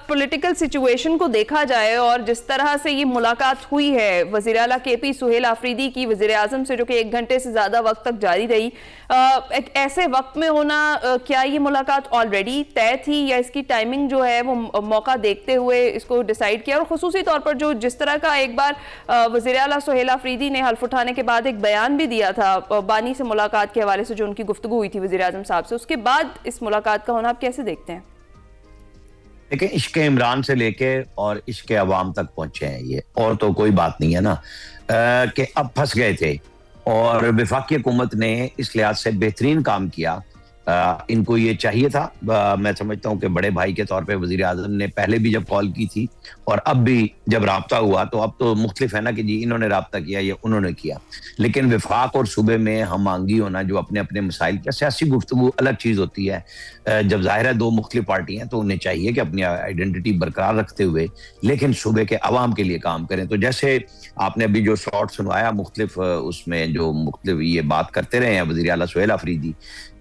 Political situation को देखा जाए और जिस तरह से ये मुलाकात हुई है वज़ीर आला केपी सुहेल आफरीदी की वज़ीर आज़म से, जो कि 1 घंटे से ज़्यादा वक्त तक जारी रही, एक ऐसे वक्त में होना, क्या ये मुलाकात ऑलरेडी तय थी या इसकी टाइमिंग जो है वो मौका देखते हुए इसको डिसाइड किया? और ख़ुसूसी तौर पर जो जिस तरह का एक बार वज़ीर आला सुहेल आफरीदी ने हल्फ उठाने के बाद एक बयान भी दिया था बानी से मुलाकात के हवाले से, जो उनकी गुफ्तगू हुई थी वज़ीर आज़म साहब से, उसके बाद इस मुलाकात का होना आप कैसे देखते हैं? देखिए, इश्क इमरान से लेके और इश्क अवाम तक पहुंचे हैं ये, और तो कोई बात नहीं है ना कि अब फंस गए थे। और वफाकी हुकूमत ने इस लिहाज से बेहतरीन काम किया। इनको ये चाहिए था। मैं समझता हूँ कि बड़े भाई के तौर पे वजीर आजम ने पहले भी जब कॉल की थी और अब भी जब राब्ता हुआ, तो अब तो मुख्तलिफ है ना कि जी इन्होंने राब्ता किया, ये उन्होंने किया, लेकिन वफाक और सूबे में हम आंगी होना, जो अपने अपने मसाइल की सियासी गुफ्तगू अलग चीज़ होती है। जब जाहिर है दो मुख्तलिफ पार्टी हैं तो उन्हें चाहिए कि अपनी आइडेंटिटी बरकरार रखते हुए लेकिन सूबे के अवाम के लिए काम करें। तो जैसे आपने अभी जो शॉर्ट सुनवाया मुख्तलिफ, उसमें जो मुख्तलिफ ये बात करते रहे हैं वज़ीर आला सुहेल आफरीदी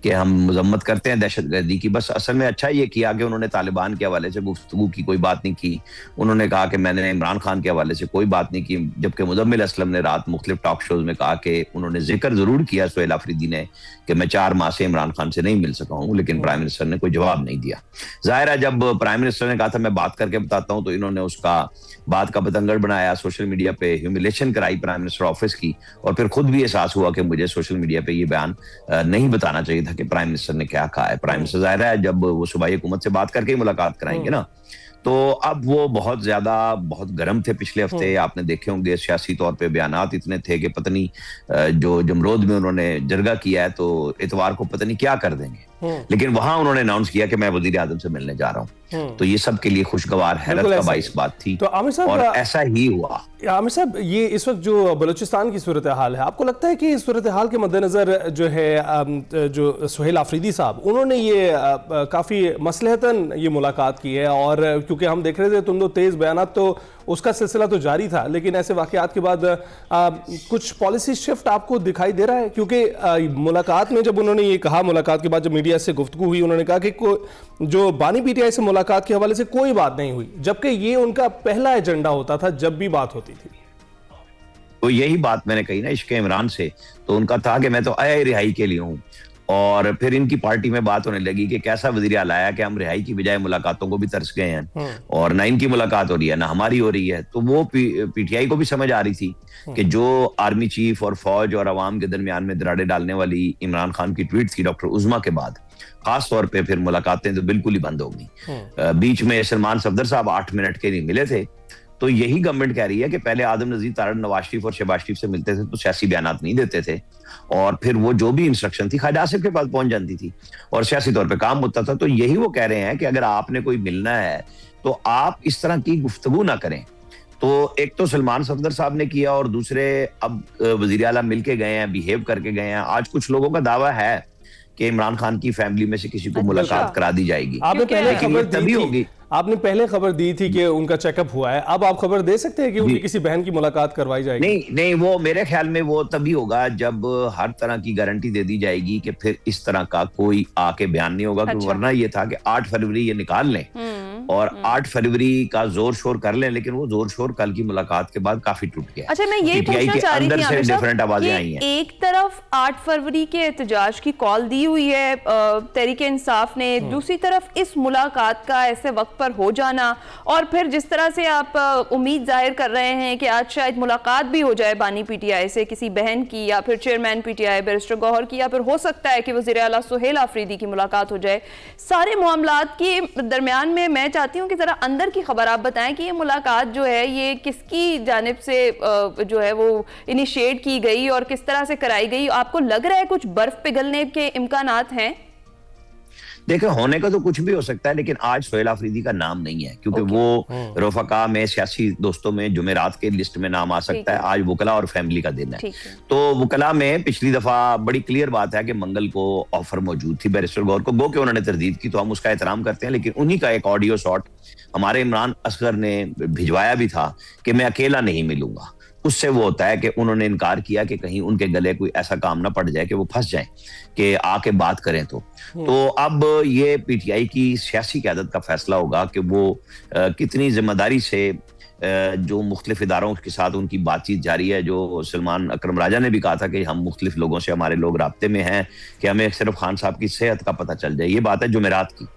कि हम मजम्मत करते हैं दहशतगर्दी की, बस असल में अच्छा ये किया कि उन्होंने तालिबान के हवाले से गुफ्तगू की कोई बात नहीं की। उन्होंने कहा कि मैंने इमरान खान के हवाले से कोई बात नहीं की, जबकि मुज़म्मिल असलम ने रात मुख्तलिफ टॉक शोज में कहा कि उन्होंने जिक्र जरूर किया सुहेल आफरीदी ने कि मैं 4 माह से इमरान खान से नहीं मिल सका हूं, लेकिन प्राइम मिनिस्टर ने कोई जवाब नहीं दिया। जाहिर है जब प्राइम मिनिस्टर ने कहा था मैं बात करके बताता हूं, तो इन्होंने उसका बात का बतंगड़ बनाया, सोशल मीडिया पे ह्यूमिलेशन कराई प्राइम मिनिस्टर ऑफिस की, और फिर खुद भी एहसास हुआ कि मुझे सोशल मीडिया पे ये बयान नहीं बताना चाहिए था कि प्राइम मिनिस्टर ने क्या कहा है। प्राइम मिनिस्टर जाहिर है जब वो सूबाई हुकूमत से बात करके ही मुलाकात कराएंगे ना, तो अब वो बहुत गर्म थे पिछले हफ्ते। आपने देखे होंगे सियासी तौर पे बयानात इतने थे कि पता नहीं जो जमरोद में उन्होंने जरगा किया है तो इतवार को पता नहीं क्या कर देंगे, लेकिन वहां उन्होंने अनाउंस किया कि मैं वजीर आजम से मिलने जा रहा हूं। तो ये सब के लिए खुशगवार हैरत का बाइस बात थी, तो आमिर साहब, और ऐसा ही हुआ। आमिर साहब, ये इस वक्त जो बलूचिस्तान की सूरत हाल है, आपको लगता है कि इस सूरत हाल के मद्देनजर जो है जो सुहेल आफरीदी साहब उन्होंने ये काफ़ी मसलहतन ये मुलाकात की है? और क्योंकि हम देख रहे थे तुम दो तेज़ बयान, तो उसका सिलसिला तो जारी था, लेकिन ऐसे वाकयात के बाद कुछ पॉलिसी शिफ्ट आपको दिखाई दे रहा है? क्योंकि मुलाकात में जब उन्होंने ये कहा, मुलाकात के बाद जब मीडिया से गुफ्तगू हुई, उन्होंने कहा कि जो बानी पीटीआई से मुलाकात के हवाले से कोई बात नहीं हुई, जबकि ये उनका पहला एजेंडा होता था जब भी बात होती थी। तो यही बात मैंने कही ना इश्क इमरान से, तो उनका था कि मैं तो आया रिहाई के लिए हूँ। और फिर इनकी पार्टी में बात होने लगी कि कैसा वजीर आला आया कि हम रिहाई की बजाय मुलाकातों को भी तरस गए हैं, और ना इनकी मुलाकात हो रही है ना हमारी हो रही है। तो वो पीटीआई को भी समझ आ रही थी कि जो आर्मी चीफ और फौज और अवाम के दरमियान में दराड़े डालने वाली इमरान खान की ट्वीट थी डॉक्टर उज़मा के बाद, खास तौर पे फिर मुलाकातें तो बिल्कुल ही बंद हो गई। बीच में सलमान सफदर साहब 8 मिनट के लिए मिले थे। तो यही गवर्नमेंट कह रही है कि पहले आदम नजीर, तारड़, नवाज शरीफ और शहबाज शरीफ से मिलते थे तो सियासी बयानात नहीं देते थे, और फिर वो जो भी इंस्ट्रक्शन थी ख्वाजा आसिफ के पास पहुंच जाती थी और सियासी तौर पे काम होता था। तो यही वो कह रहे हैं कि अगर आपने कोई मिलना है तो आप इस तरह की गुफ्तगू ना करें। तो एक तो सलमान सफदर साहब ने किया, और दूसरे अब वजीर आला मिल के गए हैं, बिहेव करके गए हैं। आज कुछ लोगों का दावा है कि इमरान खान की फैमिली में से किसी को मुलाकात करा दी जाएगी। आपने पहले खबर दी थी कि उनका चेकअप हुआ है, अब आप खबर दे सकते हैं कि उनकी किसी बहन की मुलाकात करवाई जाएगी? नहीं, वो मेरे ख्याल में वो तभी होगा जब हर तरह की गारंटी दे दी जाएगी कि फिर इस तरह का कोई आके बयान नहीं होगा। अच्छा। वरना ये था कि 8 फरवरी ये निकाल लें और 8 फरवरी का जोर शोर कर लें, लेकिन वो जोर शोर कल की मुलाकात के बाद काफी टूट गया। अच्छा, मैं यही पूछना चाह रही थी आमिर साहब, डिफरेंट आवाजें आई हैं। एक तरफ 8 फरवरी के एहतजाज की कॉल दी हुई है तहरीके इंसाफ ने, दूसरी तरफ इस मुलाकात का ऐसे वक्त पर हो जाना, और फिर जिस तरह से आप उम्मीद जाहिर कर रहे हैं कि आज शायद मुलाकात भी हो जाए बानी पीटीआई से किसी बहन की, या फिर चेयरमैन पीटीआई बैरिस्टर गौहर की, या फिर हो सकता है कि वज़ीर आला सुहेल आफरीदी की मुलाकात हो जाए। सारे मामलात के दरमियान में मैं चाहती हूँ कि जरा अंदर की खबर आप बताएं कि ये मुलाकात जो है ये किसकी जानिब से जो है वो इनिशिएट की गई और किस तरह से कराई गई? आपको लग रहा है कुछ बर्फ पिघलने के इम्कानात हैं? देखिए, होने का तो कुछ भी हो सकता है, लेकिन आज सुहेल आफरीदी का नाम नहीं है, क्योंकि वो रफका में सियासी दोस्तों में जुमेरात के लिस्ट में नाम आ सकता है। आज वकला और फैमिली का दिन है। तो वकला में पिछली दफा बड़ी क्लियर बात है कि मंगल को ऑफर मौजूद थी बैरिस्टर गौहर को, गो के उन्होंने तरदीद की, तो हम उसका एहतराम करते हैं। लेकिन उन्हीं का एक ऑडियो शॉट हमारे इमरान असगर ने भिजवाया भी था कि मैं अकेला नहीं मिलूंगा। उससे वो होता है कि उन्होंने इनकार किया कि कहीं उनके गले कोई ऐसा काम ना पड़ जाए कि वो फंस जाएं कि आके बात करें। तो अब ये पीटीआई की सियासी क़यादत का फैसला होगा कि वो कितनी जिम्मेदारी से जो मुख्तलिफ इदारों के साथ उनकी बातचीत जारी है। जो सलमान अकरम राजा ने भी कहा था कि हम मुख्तलिफ लोगों से, हमारे लोग राब्ते में हैं कि हमें सिर्फ खान साहब की सेहत का पता चल जाए। ये बात है जुमेरात की,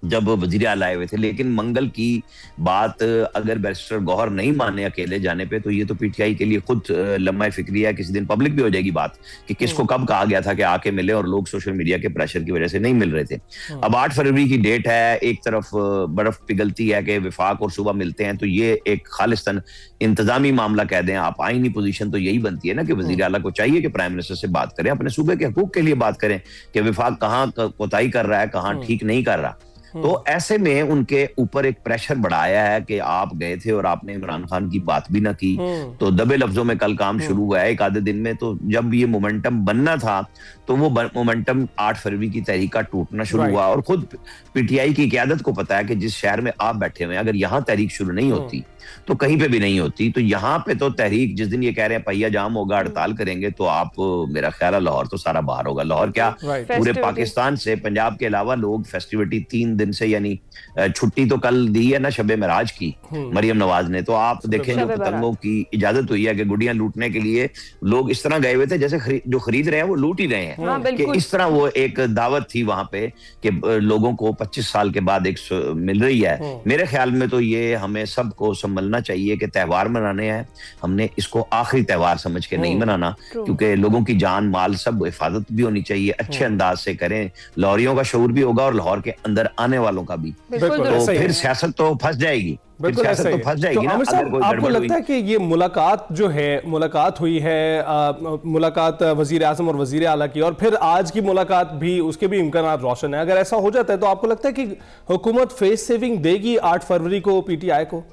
जब वजीर आला आए हुए थे। लेकिन मंगल की बात अगर बैरिस्टर गौहर नहीं माने अकेले जाने पे, तो ये तो पीटीआई के लिए खुद लम्हा फिक्री है। किसी दिन पब्लिक भी हो जाएगी बात कि किसको कब कहा गया था कि आके मिले, और लोग सोशल मीडिया के प्रेशर की वजह से नहीं मिल रहे थे। अब 8 फरवरी की डेट है, एक तरफ बर्फ पिघलती है कि विफाक और सुबह मिलते हैं, तो ये एक खालिस्तान इंतजामी मामला कह दें आप। आईनी पोजीशन तो यही बनती है ना कि वजीर आला को चाहिए कि प्राइम मिनिस्टर से बात करें, अपने सूबे के हकूक के लिए बात करें कि विफाक कहाँ कोताही कर रहा है, कहाँ ठीक नहीं कर रहा। तो ऐसे में उनके ऊपर एक प्रेशर बढ़ाया है कि आप गए थे और आपने इमरान खान की बात भी ना की। तो दबे लफ्जों में कल काम शुरू हुआ है एक आधे दिन में। तो जब ये मोमेंटम बनना था, तो वो मोमेंटम 8 फरवरी की तहरीक का टूटना शुरू हुआ। और खुद पीटीआई की क़यादत को पता है कि जिस शहर में आप बैठे हुए हैं, अगर यहाँ तहरीक शुरू नहीं होती तो कहीं पे भी नहीं होती। तो यहाँ पे तो तहरीक, जिस दिन ये कह रहे हैं पहिया जाम होगा, हड़ताल करेंगे, तो आप, मेरा ख्याल है लाहौर तो सारा बाहर होगा। लाहौर क्या, पूरे पाकिस्तान से, पंजाब के अलावा लोग फेस्टिविटी 3 दिन से, यानी छुट्टी तो कल दी है ना शबे महराज की मरियम नवाज ने। तो आप देखें जो पतंगों की इजाजत हुई है कि गुड़ियां लूटने के लिए लोग इस तरह गए हुए थे जैसे जो खरीद रहे हैं वो लूट ही रहे हैं। कि इस तरह वो एक दावत थी वहां पे कि लोगों को 25 साल के बाद एक मिल रही है। मेरे ख्याल में तो ये हमें सबको समझना चाहिए कि त्यौहार मनाने हैं, हमने इसको आखिरी त्यौहार समझ के नहीं मनाना, क्योंकि लोगों की जान माल सब हिफाजत भी होनी चाहिए, अच्छे अंदाज से करें। लाहौरियों का शऊर भी होगा और लाहौर के अंदर आने वालों का भी। तो फिर सियासत तो फंस जाएगी, बिल्कुल ऐसा ही है। तो आमिर साहब, आपको लगता है कि ये मुलाकात जो है, मुलाकात हुई है, मुलाकात वजीर आज़म और वजीर आला की, और फिर आज की मुलाकात भी, उसके भी इम्कानात रोशन है। अगर ऐसा हो जाता है तो आपको लगता है कि हुकूमत फेस सेविंग देगी 8 फरवरी को पीटीआई को?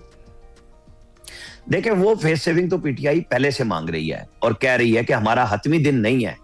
देखिए, वो फेस सेविंग तो पीटीआई पहले से मांग रही है और कह रही है कि हमारा हतमी दिन नहीं है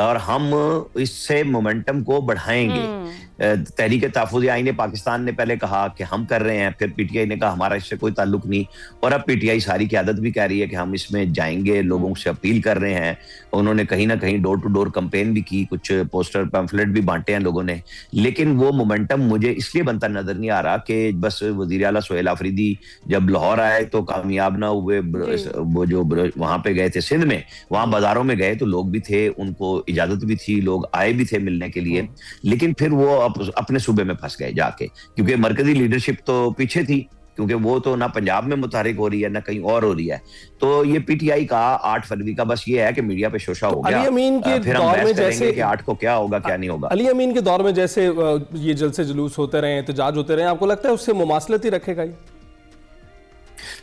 और हम इससे मोमेंटम को बढ़ाएंगे। तहरीक तहफ़्फ़ुज़ आईन पाकिस्तान ने पहले कहा कि हम कर रहे हैं, फिर पीटीआई ने कहा हमारा इससे कोई ताल्लुक नहीं, और अब पीटीआई सारी क़यादत भी कह रही है कि हम इसमें जाएंगे, लोगों से अपील कर रहे हैं। उन्होंने कहीं ना कहीं डोर टू डोर कैंपेन भी की, कुछ पोस्टर पैम्फलेट भी बांटे हैं लोगों ने। लेकिन वो मोमेंटम मुझे इसलिए बनता नजर नहीं आ रहा कि बस वज़ीर आला सुहेल आफरीदी जब लाहौर आए तो कामयाब ना हुए। वो जो वहां पे गए थे सिंध में, वहां बाजारों में गए तो लोग भी थे, उनको इजाजत भी थी, लोग आए भी थे मिलने के लिए, लेकिन फिर वो अपने सूबे में फंस गए जाके, क्योंकि मरकजी लीडरशिप तो पीछे थी, क्योंकि वो तो ना पंजाब में मुतहरिक हो रही है ना कहीं और हो रही है। तो ये पीटीआई का 8 फरवरी का बस ये है कि मीडिया पे शोशा हो गया। अली अमीन के फिर दौर में जैसे कि 8 को क्या होगा क्या नहीं होगा। अली अमीन के दौर में जैसे ये जलसे जुलूस होते रहे, एहतजाज होते रहे, आपको लगता है उससे मुमासलत ही रखेगा ये?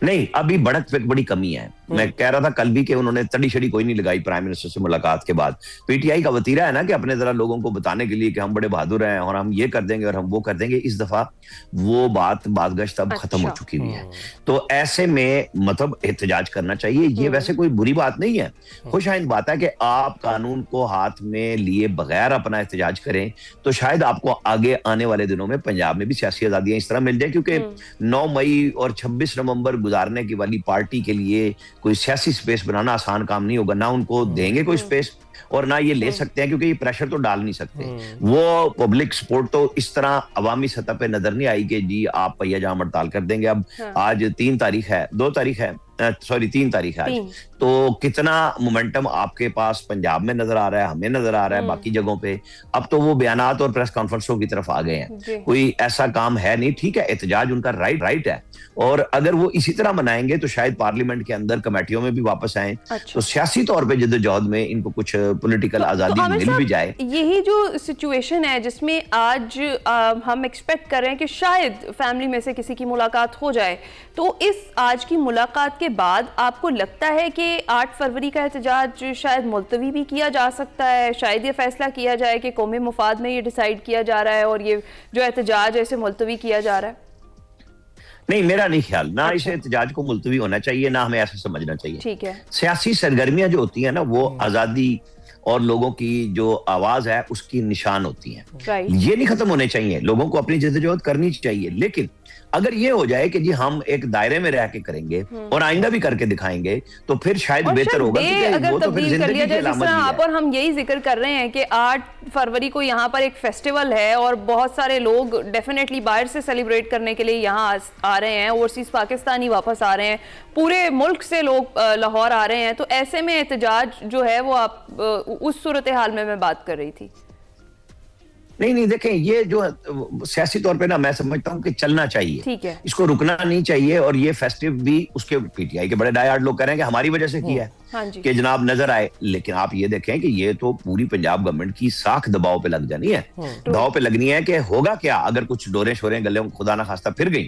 नहीं, अभी बढ़त पे बड़ी कमी है। मैं कह रहा था कल भी कि उन्होंने तड़ी छड़ी कोई नहीं लगाई प्राइम मिनिस्टर से मुलाकात के बाद। पीटीआई का वतीरा है ना कि अपने जरा लोगों को बताने के लिए कि हम बड़े बहादुर हैं और हम ये कर देंगे और हम वो कर देंगे। इस दफा वो बातगश्त अब खत्म हो चुकी हुई है। तो ऐसे में मतलब एहतजाज करना चाहिए, ये वैसे कोई बुरी बात नहीं है, खुशाइंद बात है कि आप कानून को हाथ में लिए बगैर अपना एहतजाज करें, तो शायद आपको आगे आने वाले दिनों में पंजाब में भी सियासी आजादियां इस तरह मिल जाए। क्योंकि 9 मई और 26 नवंबर गुजारने की वाली पार्टी के लिए कोई सियासी स्पेस बनाना आसान काम नहीं होगा। ना उनको देंगे कोई स्पेस और ना ये ले सकते हैं, क्योंकि ये प्रेशर तो डाल नहीं सकते। वो पब्लिक सपोर्ट तो इस तरह अवामी सतह पे नजर नहीं आई कि जी आप पहिया जाम हड़ताल कर देंगे। अब आज 3 तारीख है, 2 तारीख है, सॉरी 3 तारीख है आज। तो कितना मोमेंटम आपके पास पंजाब में नजर आ रहा है, हमें नजर आ रहा है बाकी जगहों पे। अब तो वो बयानात और प्रेस कॉन्फ्रेंसों की तरफ आ गए हैं, कोई ऐसा काम है नहीं। ठीक है, एहतजाज उनका राइट है, और अगर वो इसी तरह मनाएंगे तो शायद पार्लियामेंट के अंदर कमेटियों में भी वापस आए। तो सियासी तौर पे जद्दोजहद में इनको कुछ पॉलिटिकल आजादी मिल भी जाए। यही जो सिचुएशन है जिसमें आज हम एक्सपेक्ट कर रहे हैं कि शायद फैमिली में से किसी की मुलाकात हो जाए, तो इस आज की मुलाकात के बाद आपको लगता है कि 8 फरवरी का एहतजाज शायद मुलतवी भी किया जा सकता है? शायद ये फैसला किया जाए कि कौमी मुफाद में ये डिसाइड किया जा रहा है और ये जो एहतजाज है इसे मुलतवी किया जा रहा है? नहीं, मेरा नहीं ख्याल, ना इस एहतजाज को मुलतवी होना चाहिए, ना हमें ऐसा समझना चाहिए। ठीक है, सियासी सरगर्मियां जो होती है ना, वो आजादी और लोगों की जो आवाज है उसकी निशान होती है। ये नहीं खत्म होने चाहिए, लोगों को अपनी जद्दोजहद करनी चाहिए, लेकिन अगर ये हो जाए कि जी हम एक दायरे में रह के करेंगे और आइंदा भी करके दिखाएंगे तो फिर शायद और बेहतर शायद होगा, डे क्योंकि अगर वो तो फिर तब्दील कर लिया जिंदगी की जाए, जिस अलामत तरह भी आप है। और हम यही जिक्र कर रहे हैं कि 8 फरवरी को यहाँ पर एक फेस्टिवल है और बहुत सारे लोग डेफिनेटली बाहर से सेलिब्रेट करने के लिए यहाँ आ रहे हैं, ओवरसीज पाकिस्तानी वापस आ रहे हैं, पूरे मुल्क से लोग लाहौर आ रहे हैं, तो ऐसे में एहतजाज जो है वो आप उस सूरत हाल में मैं बात कर रही थी। नहीं देखें, ये जो सियासी तौर पे ना मैं समझता हूँ कि चलना चाहिए, ठीक है, इसको रुकना नहीं चाहिए। और ये फेस्टिव भी उसके पीटीआई के बड़े डायहार्ड लोग कह रहे हैं कि हमारी वजह से किया है, हाँ जी, कि जनाब नजर आए। लेकिन आप ये देखें कि ये तो पूरी पंजाब गवर्नमेंट की साख दबाव पे लग जानी है, दबाव पे लगनी है कि होगा क्या अगर कुछ डोरे शोरे गले खुदा ना खास्ता फिर गई,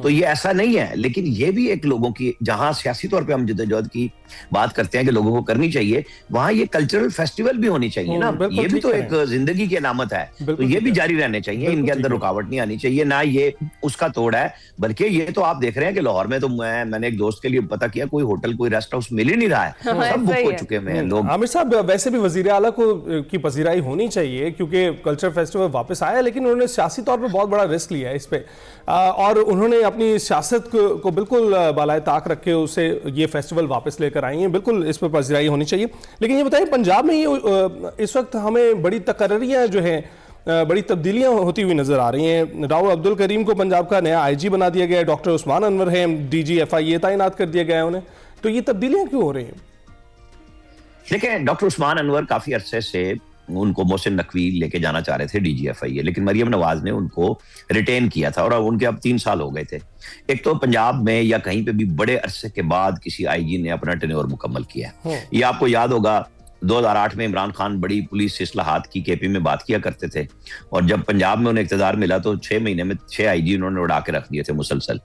तो ये ऐसा नहीं है। लेकिन ये भी एक लोगों की, जहां सियासी तौर पे हम जद्दोजहद की बात करते हैं कि लोगों को करनी चाहिए, वहां ये कल्चरल फेस्टिवल भी होनी चाहिए ना। ये भी तो एक जिंदगी की अलामत है, तो ये भी जारी रहने चाहिए, इनके अंदर रुकावट नहीं आनी चाहिए ना। ये उसका तोड़ है, बल्कि ये तो आप देख रहे हैं कि लाहौर में तो मैंने एक दोस्त के लिए पता किया, कोई होटल कोई रेस्ट हाउस मिल ही नहीं रहा है, सब बुक हो चुके हैं लोग। आमिर साहब, वैसे भी वजीर आला को की पजीराई होनी चाहिए क्योंकि कल्चर फेस्टिवल वापस आया, लेकिन उन्होंने सियासी तौर पर बहुत बड़ा रिस्क लिया है इस पे, और उन्होंने अपनी सियासत को बिल्कुल बालाए ताक रख के उसे ये फेस्टिवल वापस लेकर आई हैं, बिल्कुल इस पर पजीराई होनी चाहिए। लेकिन ये बताइए, पंजाब में ये इस वक्त हमें बड़ी तकर्रियां जो है, बड़ी तब्दीलियां होती हुई नजर आ रही हैं। राव अब्दुल करीम को पंजाब का नया आईजी बना दिया गया है, डॉक्टर उस्मान अनवर है DGFI तैनात कर दिया गया है उन्हें, तो ये तब्दीलियां क्यों हो रही हैं? देखिए, डॉक्टर उस्मान अनवर काफी अरसे से उनको मोहसिन नकवी लेके जाना चाह रहे थे DGFI, लेकिन मरियम नवाज ने उनको रिटेन किया था और उनके अब 3 साल हो गए थे। एक तो पंजाब में या कहीं पे भी बड़े अरसे के बाद किसी आईजी ने अपना टेन्योर मुकम्मल किया है। ये आपको याद होगा 2008 में इमरान खान बड़ी पुलिस इस्लाहात की KP में बात किया करते थे, और जब पंजाब में उन्हें इक़्तिदार मिला तो 6 महीने में 6 आईजी उन्होंने उड़ा के रख दिए थे मुसलसल,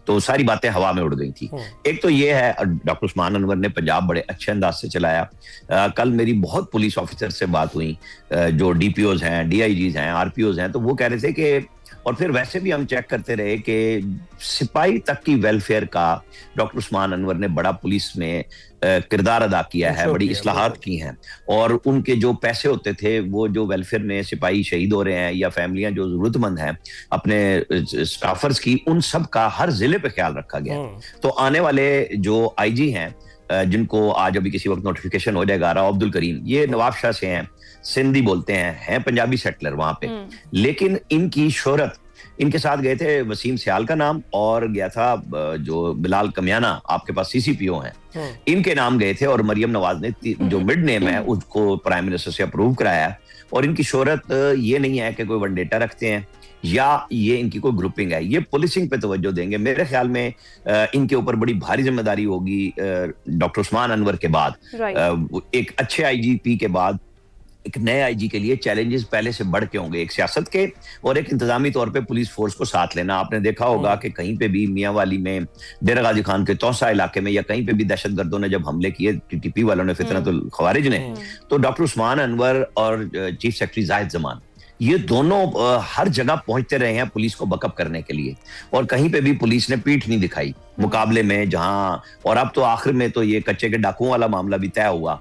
तो सारी बातें हवा में उड़ गई थी। एक तो ये है, डॉक्टर उस्मान अनवर ने पंजाब बड़े अच्छे अंदाज से चलाया। कल मेरी बहुत पुलिस ऑफिसर से बात हुई, जो DPOs हैं, DIGs हैं, RPOs हैं, तो वो कह रहे थे कि, और फिर वैसे भी हम चेक करते रहे कि सिपाही तक की वेलफेयर का डॉक्टर उस्मान अनवर ने बड़ा पुलिस में किरदार अदा किया है, बड़ी इस्लाहात की हैं, और उनके जो पैसे होते थे वो जो वेलफेयर में सिपाही शहीद हो रहे हैं या फैमिलियां जो जरूरतमंद हैं अपने स्टाफर्स की, उन सब का हर जिले पे ख्याल रखा गया। तो आने वाले जो IG हैं, जिनको आज अभी किसी वक्त नोटिफिकेशन हो जाएगा, राव अब्दुल करीम, ये नवाब शाह से हैं, सिंधी बोलते हैं पंजाबी सेटलर वहां पे, लेकिन इनकी शोहरत, इनके साथ गए थे वसीम सियाल का नाम, और गया था जो बिलाल कमियाना आपके पास CCPO हैं, इनके नाम गए थे, और मरियम नवाज ने जो मिड नेम है उसको प्राइम मिनिस्टर से अप्रूव कराया। और इनकी शोहरत ये नहीं है कि कोई वनडेटा रखते हैं या ये इनकी कोई ग्रुपिंग है, ये पुलिसिंग पे तवज्जो देंगे। मेरे ख्याल में इनके ऊपर बड़ी भारी जिम्मेदारी होगी डॉक्टर उस्मान अनवर के बाद, एक अच्छे IGP के बाद एक नए IG के लिए चैलेंजेस पहले से बढ़ के होंगे, एक सियासत के और एक इंतजामी तौर पे पुलिस फोर्स को साथ लेना। आपने देखा होगा कि कहीं पे भी मियांवाली में, डेरा गाजी खान के तौसा इलाके में, या कहीं पे भी दहशतगर्दों ने जब हमले किए, TTP वालों ने, फितनतुल खवारिज ने, तो डॉक्टर उस्मान अनवर और चीफ सेक्रेटरी जाहिद जमान, ये दोनों हर जगह पहुंचते रहे हैं पुलिस को बकअप करने के लिए, और कहीं पे भी पुलिस ने पीठ नहीं दिखाई मुकाबले में, जहां, और अब तो आखिर में तो ये कच्चे के डाकुओं वाला मामला भी तय हुआ।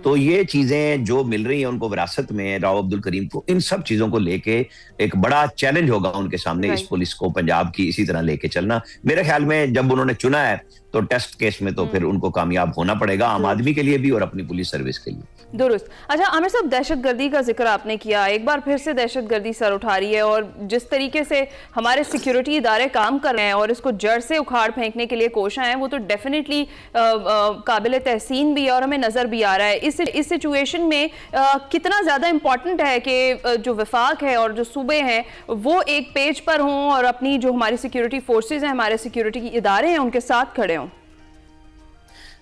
तो ये चीजें जो मिल रही हैं उनको विरासत में, राव अब्दुल करीम को, इन सब चीजों को लेके एक बड़ा चैलेंज होगा उनके सामने, इस पुलिस को पंजाब की इसी तरह लेके चलना। मेरे ख्याल में जब उन्होंने चुना है तो टेस्ट केस में तो फिर उनको कामयाब होना पड़ेगा, आम आदमी के लिए भी और अपनी पुलिस सर्विस के लिए। दुरुस्त। अच्छा आमिर साहब, दहशतगर्दी का जिक्र आपने किया, एक बार फिर से दहशतगर्दी सर उठा रही है, और जिस तरीके से हमारे सिक्योरिटी इदारे काम कर रहे हैं और इसको जड़ से उखाड़ फेंकने के लिए कोशिश है, वो तो डेफिनेटली काबिल तहसीन भी है और हमें नजर भी आ रहा है। इस सिचुएशन में कितना ज्यादा इंपॉर्टेंट है कि जो वफाक है और जो सूबे हैं वो एक पेज पर हों और अपनी जो हमारी सिक्योरिटी फोर्सेज हैं, हमारे सिक्योरिटी इदारे हैं, उनके साथ खड़े हों।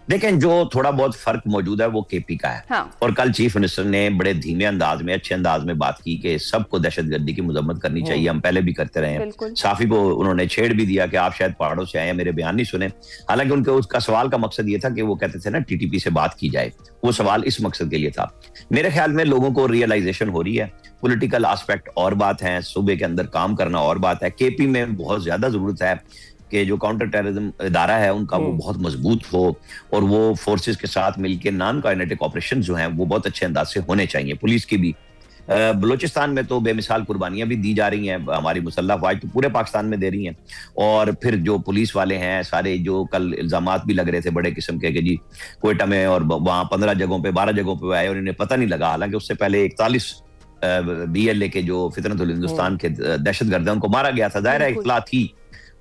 देखें, जो थोड़ा बहुत फर्क मौजूद है वो KP का है। हाँ। और कल चीफ मिनिस्टर ने बड़े धीमे अंदाज में, अच्छे अंदाज में बात की कि सबको दहशतगर्दी की मजम्मत करनी चाहिए, हम पहले भी करते रहे हैं। साफी को उन्होंने छेड़ भी दिया कि आप शायद पहाड़ों से आए हैं, मेरे बयान नहीं सुने। हालांकि उनके उसका सवाल का मकसद ये था कि वो कहते थे ना TTP से बात की जाए, वो सवाल इस मकसद के लिए था। मेरे ख्याल में लोगों को रियलाइजेशन हो रही है, पॉलिटिकल एस्पेक्ट और बात है, सूबे के अंदर काम करना और बात है। KP में बहुत ज्यादा जरूरत है कि जो काउंटर टेररिज्म इदारा है उनका वो बहुत मजबूत हो, और वो फोर्सेस के साथ मिलकर नॉन काइनेटिक ऑपरेशन जो हैं वो बहुत अच्छे अंदाज से होने चाहिए, पुलिस की भी। बलूचिस्तान में तो बेमिसाल कुर्बानियां भी दी जा रही हैं, हमारी मुसल्लह अफवाज तो पूरे पाकिस्तान में दे रही हैं। और फिर जो पुलिस वाले हैं सारे, जो कल इल्जामात भी लग रहे थे बड़े किस्म के कि जी कोयटा में और वहां 15 जगहों पे 12 जगहों पे आए और इन्हें पता नहीं लगा, हालांकि उससे पहले 41 BLA के जो फितरतुल हिंदुस्तान के दहशतगर्द हैं उनको मारा गया था, जाहिर है इत्तला थी।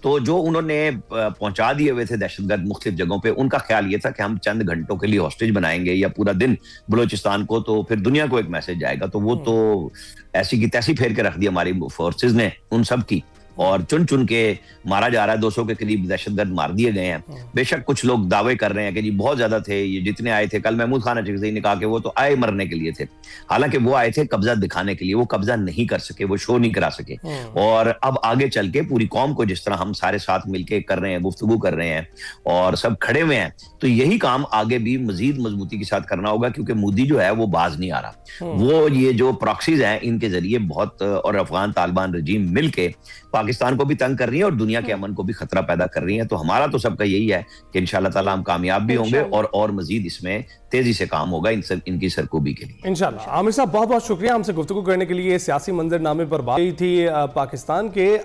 तो जो उन्होंने पहुंचा दिए हुए थे दहशतगर्द मुख्तलिफ जगहों पे, उनका ख्याल ये था कि हम चंद घंटों के लिए हॉस्टेज बनाएंगे या पूरा दिन बलूचिस्तान को, तो फिर दुनिया को एक मैसेज जाएगा। तो वो तो ऐसी की तैसी फेर के रख दी हमारी फोर्सेज ने उन सब की, और चुन चुन के मारा जा रहा है। 200 के करीब दहशतगर्द मार दिए गए हैं। बेशक कुछ लोग दावे कर रहे हैं कि जी बहुत ज्यादा थे, ये जितने आए थे, कल महमूद खान अचकज़ई ने कहा कि वो तो आए मरने के लिए थे, हालांकि वो आए थे कब्जा दिखाने के लिए, वो कब्जा नहीं कर सके, वो शो नहीं करा सके। और अब आगे चल के पूरी कौम को जिस तरह हम सारे साथ मिलके कर रहे हैं, गुफ्तगू कर रहे हैं और सब खड़े हुए हैं, तो यही काम आगे भी मजीद मजबूती के साथ करना होगा, क्योंकि मोदी जो है वो बाज नहीं आ रहा। वो ये जो प्रॉक्सीज हैं इनके जरिए बहुत, और अफगान तालिबान रजीम मिलके पाकिस्तान को भी तंग कर रही है और दुनिया के अमन को भी खतरा पैदा कर रही है। तो हमारा तो सबका यही है कि इंशाल्लाह ताला हम कामयाब भी होंगे और मजीद इसमें तेजी से काम होगा इनकी सरकूबी के लिए इंशाल्लाह। आमिर साहब बहुत बहुत शुक्रिया हमसे गुफ्तगू करने के लिए। सियासी मंजरनामे पर बात की थी पाकिस्तान के